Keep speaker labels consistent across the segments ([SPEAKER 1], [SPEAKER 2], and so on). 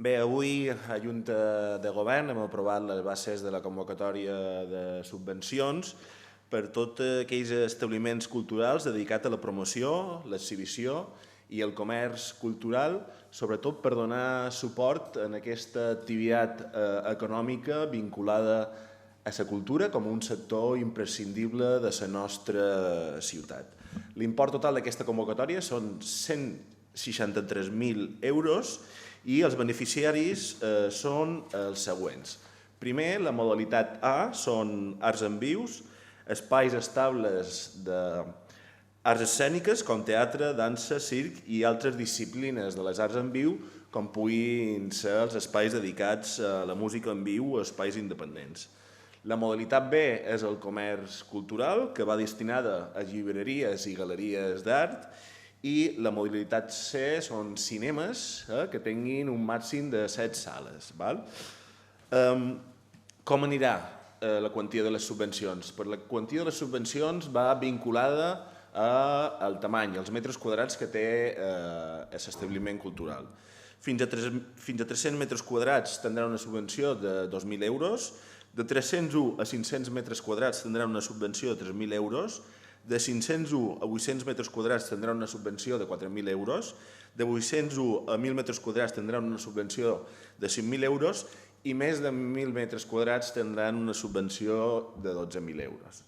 [SPEAKER 1] Bé, avui a Junta de Govern hem aprovat les bases de la convocatòria de subvencions per tots aquells establiments culturals dedicats a la promoció, l'exhibició i el comerç cultural, sobretot per donar suport en aquesta activitat econòmica vinculada a la cultura com un sector imprescindible de la nostra ciutat. L'import total d'aquesta convocatòria són 163.000 euros i els beneficiaris són els següents. Primer, la modalitat A són arts en vius, espais estables d'arts escèniques com teatre, dansa, circ i altres disciplines de les arts en viu, com puguin ser els espais dedicats a la música en viu o espais independents. La modalitat B és el comerç cultural, que va destinada a llibreries i galeries d'art, i la modalitat C són cinemes que tinguin un màxim de 7 sales. Com anirà la quantia de les subvencions? La quantia de les subvencions va vinculada al tamany, als metres quadrats que té l'establiment cultural. Fins a 300 metres quadrats tindrà una subvenció de 2.000 euros, de 301 a 500 metres quadrats tindrà una subvenció de 3.000 euros, de 501 a 800 metres quadrats tindrà una subvenció de 4.000 euros, de 801 a 1.000 metres quadrats tindran una subvenció de 5.000 euros i més de 1.000 metres quadrats tindran una subvenció de 12.000 euros.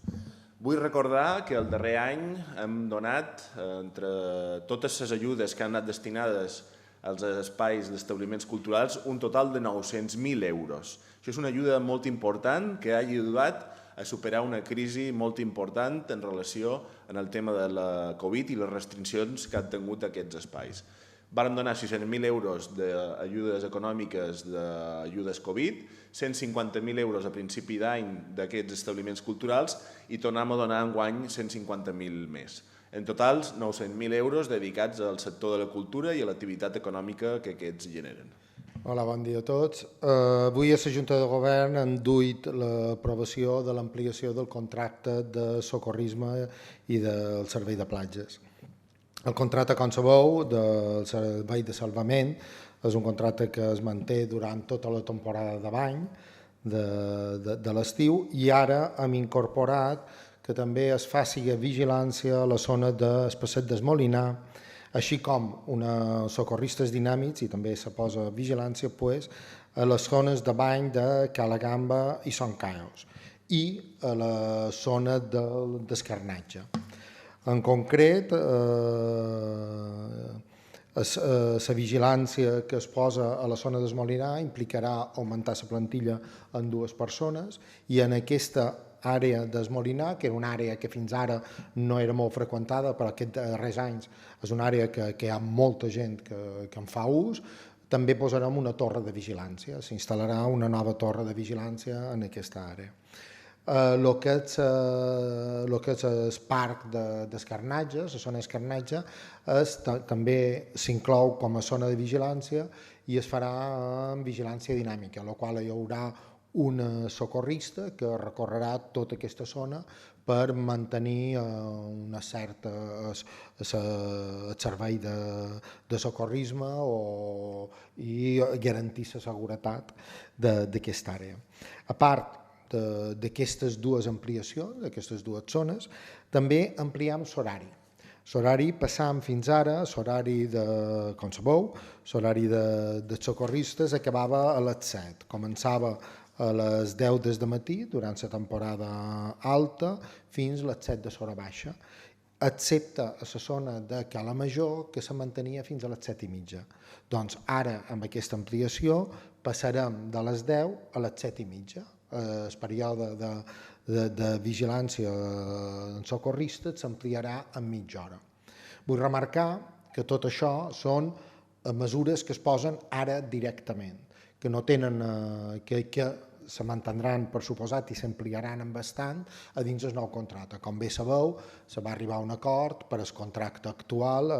[SPEAKER 1] Vull recordar que el darrer any hem donat, entre totes les ajudes que han anat destinades als espais d'establiments culturals, un total de 900.000 euros. Això és una ajuda molt important que ha ajudat a superar una crisi molt important en relació amb el tema de la Covid i les restriccions que han tingut aquests espais. Varen donar 600.000 euros d'ajudes econòmiques d'ajudes Covid, 150.000 euros a principi d'any d'aquests establiments culturals i tornem a donar enguany 150.000 més. En total, 900.000 euros dedicats al sector de la cultura i a l'activitat econòmica que aquests generen.
[SPEAKER 2] Hola, bon dia a tots. Avui a la Junta de Govern hem duit l'aprovació de l'ampliació del contracte de socorrisme i del servei de platges. El contracte, com sabeu, del servei de salvament és un contracte que es manté durant tota la temporada de bany de l'estiu i ara hem incorporat que també es faci vigilància a la zona del Passeig del Molinar, així com uns socorristes dinàmics, i també se posa vigilància a les zones de bany de Cala Gamba i Son Caos, i a la zona del descarnatge. En concret, la vigilància que es posa a la zona del Molinar implicarà augmentar la plantilla en 2 persones i en aquesta àrea del Molinar, que era una àrea que fins ara no era molt freqüentada, però aquests darrers anys és una àrea que hi ha molta gent que en fa ús, també posarem una torre de vigilància, s'instal·larà una nova torre de vigilància en aquesta àrea. El que és el parc d'escarnatge, la zona d'escarnatge, també s'inclou com a zona de vigilància i es farà amb vigilància dinàmica, en la qual hi haurà un socorrista que recorrerà tota aquesta zona per mantenir una certa servei de socorrisme i garantir la seguretat d'aquesta àrea. A part d'aquestes 2 ampliacions, d'aquestes 2 zones, també ampliem l'horari. L'horari passam fins ara, l'horari de, com sabeu, l'horari dels socorristes acabava a les 7, començava a les 10 del matí durant la temporada alta fins a les 7 de l'hora baixa, excepte a la zona de Cala Major que se mantenia fins a les 7:30. Doncs ara, amb aquesta ampliació, passarem de les 10 a les 7:30. El període de vigilància en socorristes s'ampliarà en mitja hora. Vull remarcar que tot això són mesures que es posen ara directament, que no tenen, que se mantindran, per suposat, i s'ampliaran en bastant a dins el nou contracte. Com bé sabeu, se va arribar a un acord per el contracte actual,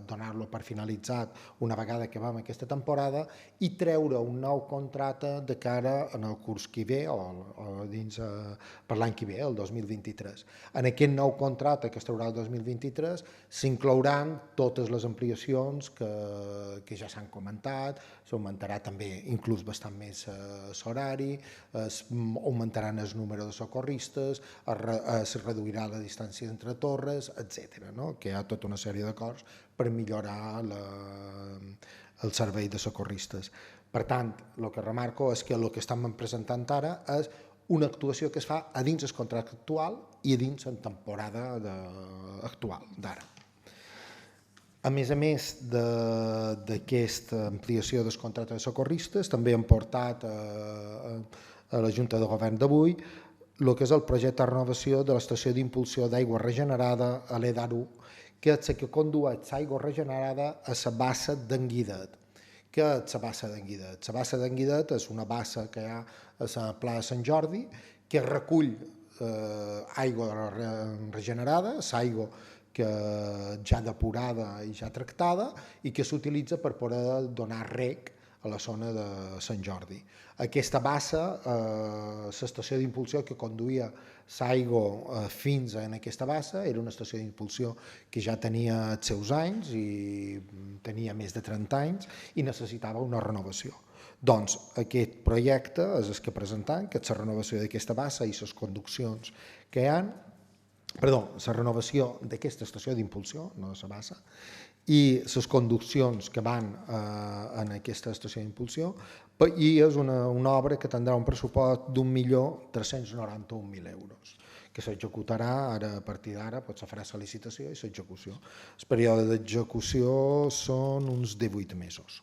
[SPEAKER 2] donar-lo per finalitzat una vegada que vam aquesta temporada i treure un nou contracte de cara en el curs que ve o dins per l'any que ve, el 2023. En aquest nou contracte que es traurà el 2023 s'inclouran totes les ampliacions que ja s'han comentat, s'augmentarà també inclús bastant més l'horari, augmentaran el número de socorristes, es reduirà la distància entre torres, etc. No? Que hi ha tota una sèrie d'acords per millorar el servei de socorristes. Per tant, el que remarco és que el que estem presentant ara és una actuació que es fa a dins el contracte actual i a dins la temporada actual d'ara. A més d'aquesta ampliació dels contractes de socorristes, també hem portat a la Junta de Govern d'avui el que és el projecte de renovació de l'estació d'impulsió d'aigua regenerada a l'Edaru, que és la que condueix l'aigua regenerada a la bassa d'en Guidet. Què és la bassa d'en Guidet? La bassa d'en Guidet és una bassa que hi ha a la Pla de Sant Jordi que recull aigua regenerada, l'aigua que ja depurada i ja tractada i que s'utilitza per poder donar reg a la zona de Sant Jordi. Aquesta bassa, l'estació d'impulsió que conduïa l'aigua fins a aquesta bassa, era una estació d'impulsió que ja tenia els seus anys i tenia més de 30 anys i necessitava una renovació. Doncs aquest projecte és el que presentem, que és la renovació d'aquesta bassa i les conduccions que hi ha, la renovació d'aquesta estació d'impulsió, no de la bassa, i les conduccions que van en aquesta estació d'impulsió, i és una obra que tindrà un pressupost d'1.391.000 euros, que s'executarà ara, a partir d'ara, se farà la licitació i l'execució. El període d'execució són uns 18 mesos.